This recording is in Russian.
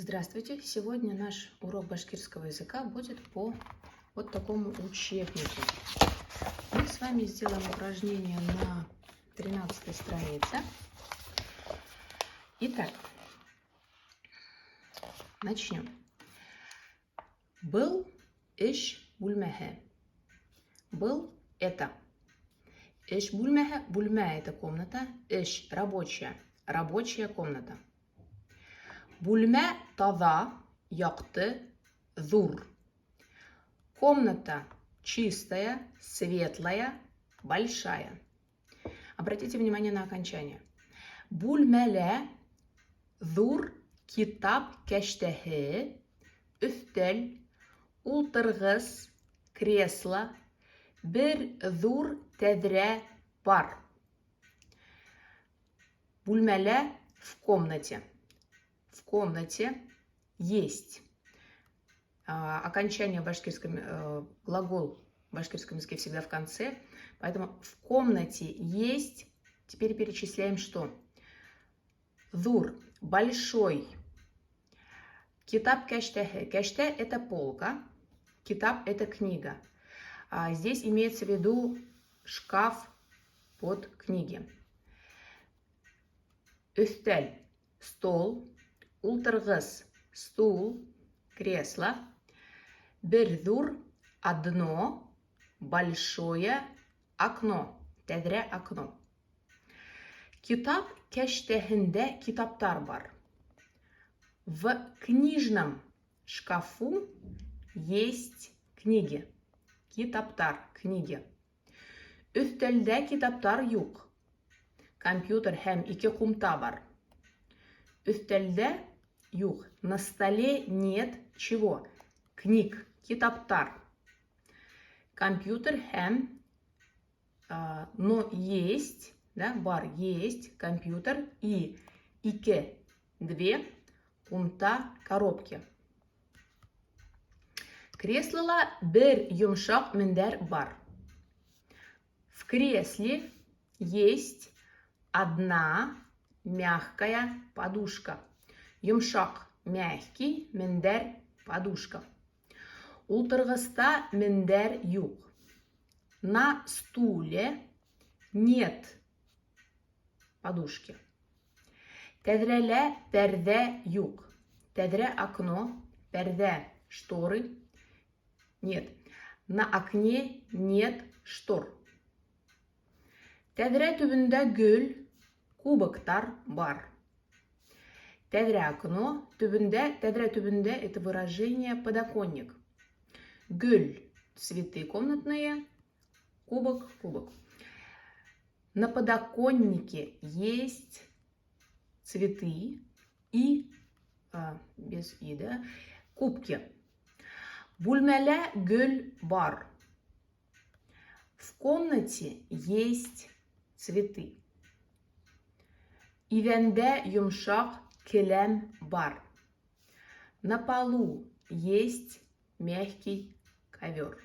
Здравствуйте! Сегодня наш урок башкирского языка будет по вот такому учебнику. Мы с вами сделаем упражнение на 13 странице. Итак, начнем. Был эш бульмехе. Был это. Эш бульмехе. Бульме это комната. Эш рабочая. Рабочая комната. Бульме таза, якты, зур. Комната чистая, светлая, большая. Обратите внимание на окончание. Бульмеле, зур, китап кештехе, üstel, ултыргыз, кресло, bir зур тедре бар. Бульмеле в комнате. В комнате есть. Окончание в башкирском, глагол в башкирском языке всегда в конце. Поэтому в комнате есть. Теперь перечисляем что? Зур – большой. Китап кештехе. Кеште – это полка. Китап – это книга. Здесь имеется в виду шкаф под книги. Üstel – стол. Ултыргыз – стул, кресло. Bir зур – одно, большое окно, тедре окно. Китап кештехинде китаптар бар. В книжном шкафу есть книги. Китаптар – книги. Üstelde китаптар юк. Компьютер һәм ике кумта бар. Üstelde юг. На столе нет чего? Книг. Китаптар. Компьютер һәм, но есть, да, бар есть компьютер и ике две кумта коробки. Креслола бер йомшак мендер бар. В кресле есть одна мягкая подушка. Йомшак – мягкий, мендер – подушка. Ултыргызта мендер юк. На стуле нет подушки. Тедреле перде юк. Тедре – окно, перде – шторы. Нет. На окне нет штор. Тедре түбүндө гүл, кубоктар бар. Тедре окно, тедре түбүндө это выражение подоконник. Гүл – цветы комнатные, кубок, кубок. На подоконнике есть цветы и, без и, да, кубки. Бульмеле гүл бар. В комнате есть цветы. Ивенде йомшак келем бар. На полу есть мягкий ковер.